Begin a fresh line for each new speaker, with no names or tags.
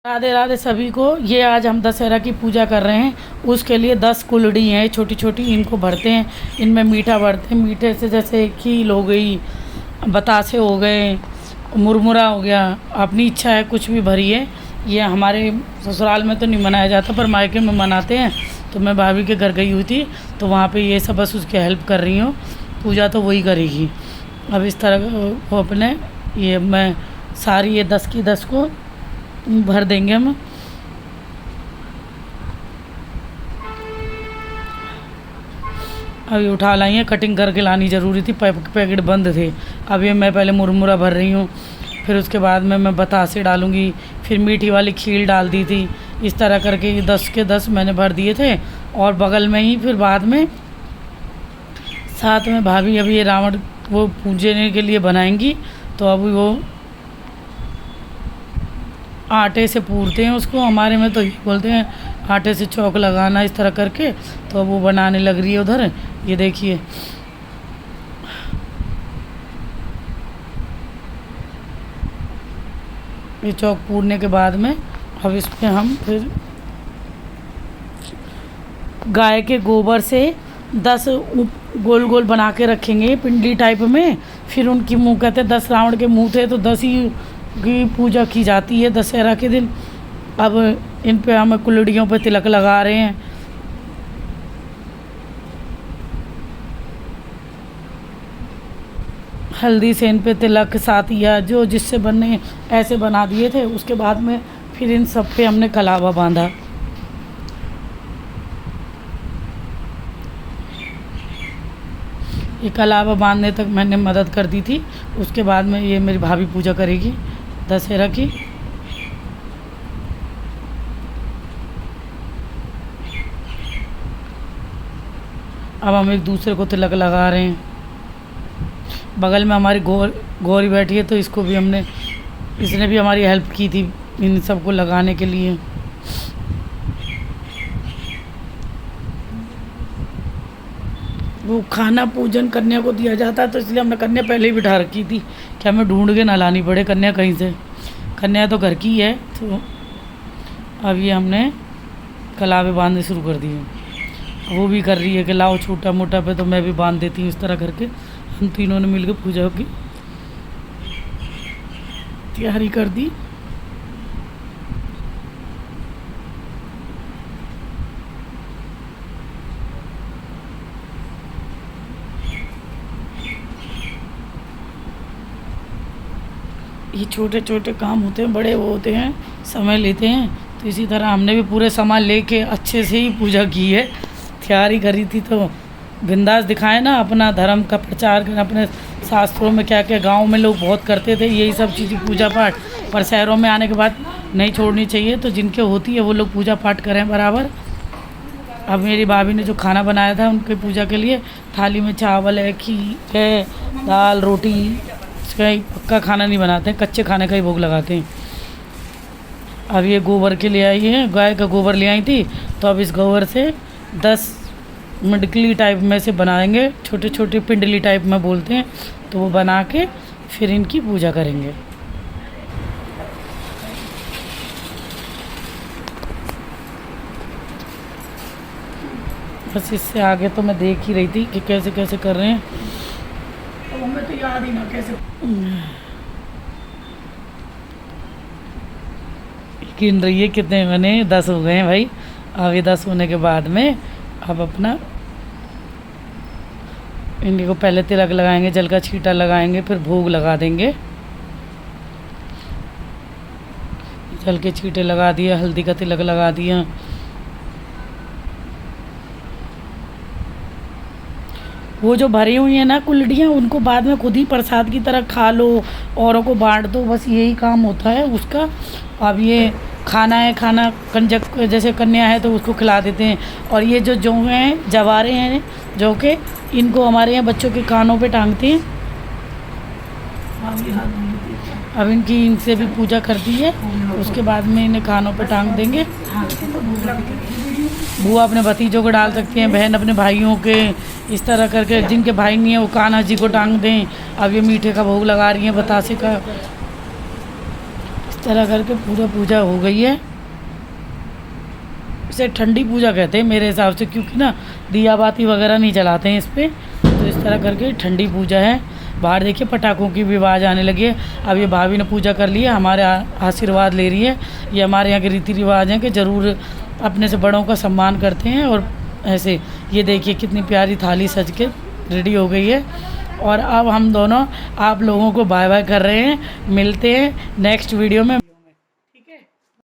राधे राधे सभी को। ये आज हम दशहरा की पूजा कर रहे हैं। उसके लिए 10 कुल्हड़ी हैं छोटी छोटी, इनको भरते हैं। इनमें मीठा भरते हैं। मीठे से जैसे खील हो गई, बतासे हो गए, मुरमुरा हो गया, अपनी इच्छा है कुछ भी भरिए। ये हमारे ससुराल में तो नहीं मनाया जाता पर मायके में मनाते हैं। तो मैं भाभी के घर गई हुई थी तो वहाँ पे ये सब बस उसकी हेल्प कर रही हूँ। पूजा तो वही करेगी। अब इस तरह वो अपने ये मैं सारी ये 10 की 10 को भर देंगे हम। अभी उठा लाई है, कटिंग करके लानी ज़रूरी थी, पैकेट बंद थे। अब ये मैं पहले मुरमुरा भर रही हूँ, फिर उसके बाद में मैं बतासे डालूँगी, फिर मीठी वाली खीर डाल दी थी। इस तरह करके ये 10 के 10 मैंने भर दिए थे। और बगल में ही फिर बाद में साथ में भाभी अभी ये रावण वो पूजने के लिए बनाएंगी। तो अभी वो आटे से पूरते हैं उसको, हमारे में तो ये बोलते हैं आटे से चौक लगाना, इस तरह करके। तो अब वो बनाने लग रही है उधर। ये देखिए ये चौक पूरने के बाद में अब इस पे हम फिर गाय के गोबर से 10 गोल गोल बना के रखेंगे पिंडी टाइप में। फिर उनकी मुँह कहते हैं 10 रावण के मुँह थे तो 10 ही की पूजा की जाती है दशहरा के दिन। अब इन पे हम कुल्हड़ियों पे तिलक लगा रहे हैं। हल्दी से इन पे तिलक सातिया जो जिससे बनने ऐसे बना दिए थे। उसके बाद में फिर इन सब पे हमने कलावा बांधा। ये कलावा बांधने तक मैंने मदद कर दी थी। उसके बाद में ये मेरी भाभी पूजा करेगी दशहरा की। अब हम एक दूसरे को तिलक लगा रहे हैं। बगल में हमारी गौरी बैठी है तो इसको भी हमने, इसने भी हमारी हेल्प की थी इन सबको लगाने के लिए। वो खाना पूजन कन्या को दिया जाता है तो इसलिए हमने कन्या पहले ही बिठा रखी थी कि हमें ढूंढ के ना लानी पड़े कन्या कहीं से। कन्या तो घर की है। तो अब ये हमने कलावे बांधने शुरू कर दिए। वो भी कर रही है कि लाओ छोटा मोटा पे, तो मैं भी बांध देती हूँ। इस तरह करके हम तीनों ने मिलकर पूजा की तैयारी कर दी। ये छोटे छोटे काम होते हैं, बड़े वो होते हैं, समय लेते हैं। तो इसी तरह हमने भी पूरे सामान लेके अच्छे से ही पूजा की है। तैयारी करी थी तो बिंदास दिखाए ना अपना धर्म का प्रचार करें। अपने शास्त्रों में क्या क्या गांव में लोग बहुत करते थे यही सब चीज़ें पूजा पाठ, पर शहरों में आने के बाद नहीं छोड़नी चाहिए। तो जिनके होती है वो लोग पूजा पाठ करें बराबर। अब मेरी भाभी ने जो खाना बनाया था उनके पूजा के लिए थाली में चावल है, खीर है, दाल रोटी। इसका पक्का खाना नहीं बनाते हैं, कच्चे खाने का ही भोग लगाते हैं। अब ये गोबर के ले आई है, गाय का गोबर ले आई थी। तो अब इस गोबर से 10 मडकली टाइप में से बनाएंगे, छोटे छोटे पिंडली टाइप में बोलते हैं। तो वो बना के फिर इनकी पूजा करेंगे। बस इससे आगे तो मैं देख ही रही थी कि कैसे कैसे कर रहे हैं। तो हमें तो याद ही ना कैसे गिन रही है कितने बने। 10 हो गए हैं भाई। अब ये 10 होने के बाद में अब अपना इनके को पहले तिलक लगाएंगे, जल का छींटा लगाएंगे, फिर भोग लगा देंगे। जल के छींटे लगा दिया, हल्दी का तिलक लगा दिया। वो जो भरी हुई है ना कुल्हड़ियाँ, उनको बाद में खुद ही प्रसाद की तरह खा लो, औरों को बांट दो, बस यही काम होता है उसका। अब ये खाना है, खाना कंजक जैसे कन्या है तो उसको खिला देते हैं। और ये जो जौ हैं, जवारे हैं जौ के, इनको हमारे यहाँ बच्चों के कानों पे टांगते हैं। अब इनकी इनसे भी पूजा कर दी है। उसके बाद में इन्हें कानों पे टांग देंगे। बुआ अपने भतीजों को डाल सकती हैं, बहन अपने भाइयों के, इस तरह करके। जिनके भाई नहीं है वो कान्हा जी को टांग दें। अब ये मीठे का भोग लगा रही हैं, बतासे का। तरह करके पूरा पूजा हो गई है। इसे ठंडी पूजा कहते हैं मेरे हिसाब से, क्योंकि ना दिया बाती वगैरह नहीं जलाते हैं इस पर, तो इस तरह करके ठंडी पूजा है। बाहर देखिए पटाखों की भी आवाज़ आने लगी है। अब ये भाभी ने पूजा कर ली है, हमारे आशीर्वाद ले रही है। ये हमारे यहाँ के रीति रिवाज हैं कि ज़रूर अपने से बड़ों का सम्मान करते हैं। और ऐसे ये देखिए कितनी प्यारी थाली सज के रेडी हो गई है। और अब हम दोनों आप लोगों को बाय बाय कर रहे हैं। मिलते हैं नेक्स्ट वीडियो में।